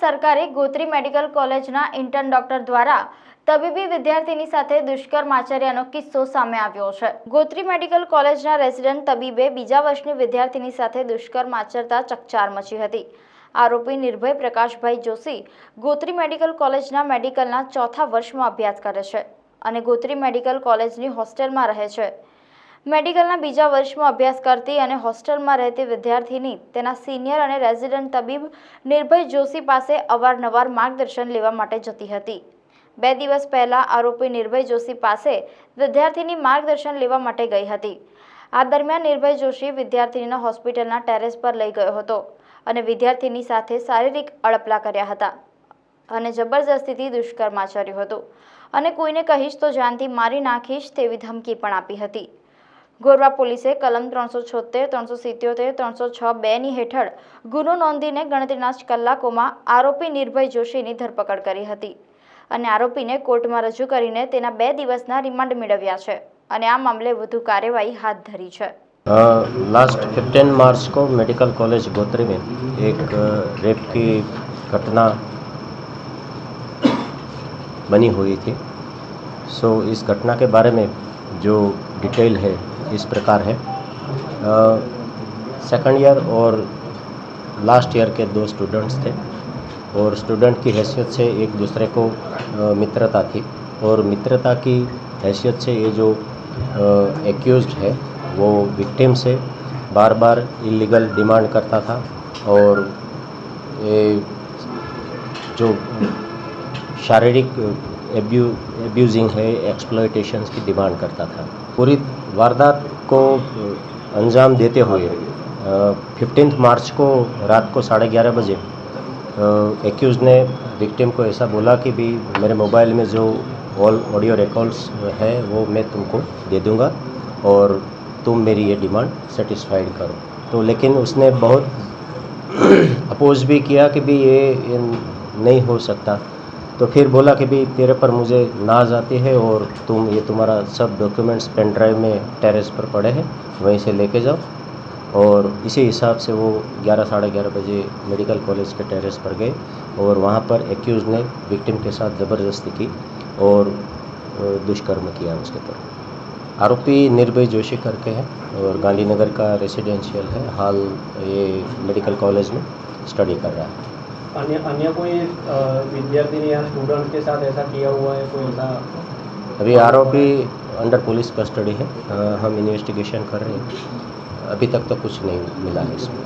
સરકારી ગોત્રી મેડિકલ કોલેજના intern doctor દ્વારા તબીબી વિદ્યાર્થીની સાથે દુષ્કર્મ આચર્યાનો કિસ્સો સામે આવ્યો છે। ગોત્રી મેડિકલ કોલેજના રેસિડેન્ટ તબીબે બીજા વર્ષની વિદ્યાર્થીની સાથે દુષ્કર્મ આચરતા ચકચાર મચી હતી। આરોપી નિર્ભય પ્રકાશભાઈ જોશી ગોત્રી મેડિકલ કોલેજના મેડિકલના ચોથા વર્ષમાં અભ્યાસ કરે છે અને ગોત્રી મેડિકલ કોલેજની હોસ્ટેલમાં રહે છે। મેડિકલના બીજા વર્ષમાં અભ્યાસ કરતી અને હોસ્ટેલમાં રહેતી વિદ્યાર્થીની તેના સિનિયર અને રેસિડેન્ટ તબીબ નિર્ભય જોશી પાસે અવારનવાર માર્ગદર્શન લેવા માટે જતી હતી। 2 દિવસ પહેલા આરોપી નિર્ભય જોશી પાસે વિદ્યાર્થીની માર્ગદર્શન લેવા માટે ગઈ હતી। આ દરમિયાન નિર્ભય જોશી વિદ્યાર્થીનીને હોસ્પિટલના ટેરેસ પર લઈ ગયો હતો અને વિદ્યાર્થીની સાથે શારીરિક અડપલા કર્યા હતા અને જબરજસ્તીથી દુષ્કર્મ આચર્યું હતું અને કોઈને કહીશ તો જાનથી મારી નાખીશ તેવી ધમકી પણ આપી હતી। ગોરવા પોલીસે કલમ 376, 377, 306(2) ની હેઠળ ગુનો નોંધીને ગણતરીના જ કલાકોમાં આરોપી નિર્ભય જોશીની ધરપકડ કરી હતી અને આરોપીને કોર્ટમાં રજૂ કરીને તેના 2 દિવસના રિમાન્ડ મેળવ્યા છે અને આ મામલે વધુ કાર્યવાહી હાથ ધરી છે। लास्ट 15 मार्च को मेडिकल कॉलेज गोत्री में एक रेप की घटना बनी हुई थी। सो इस घटना के बारे में जो डिटेल है इस प्रकार है। सेकंड ईयर और लास्ट ईयर के 2 स्टूडेंट्स थे और स्टूडेंट की हैसियत से एक दूसरे को मित्रता थी और मित्रता की हैसियत से ये जो एक्यूज्ड है वो विक्टिम से बार बार इलीगल डिमांड करता था और ये जो शारीरिक एब्यूजिंग है, एक्सप्लॉयटेशंस की डिमांड करता था। पूरी वारदात को अंजाम देते हुए 15 मार्च को रात को 11:30 बजे एक्यूज ने विक्टिम को ऐसा बोला कि भी मेरे मोबाइल में जो ऑल ऑडियो रिकॉर्ड्स है वो मैं तुमको दे दूंगा और तुम मेरी ये डिमांड सेटिस्फाइड करो। तो लेकिन उसने बहुत अपोज भी किया कि भी ये नहीं हो सकता। तो फिर बोला कि भी तेरे पर मुझे नाज आती है और तुम ये तुम्हारा सब डॉक्यूमेंट्स पेन ड्राइव में टेरेस पर पड़े हैं, वहीं से लेके जाओ। और इसी हिसाब से वो 11 साढ़े 11 बजे मेडिकल कॉलेज के टेरेस पर गए और वहाँ पर एक्यूज ने विक्टिम के साथ ज़बरदस्ती की और दुष्कर्म किया उसके पर। आरोपी निर्भय जोशी करके है और गांधीनगर का रेसिडेंशियल है। हाल ये मेडिकल कॉलेज में स्टडी कर रहा है। अन्य कोई विद्यार्थी ने या स्टूडेंट के साथ ऐसा किया हुआ है कोई ऐसा? अभी आरोपी अंडर पुलिस कस्टडी है। हम इन्वेस्टिगेशन कर रहे हैं। अभी तक तो कुछ नहीं मिला है इसमें।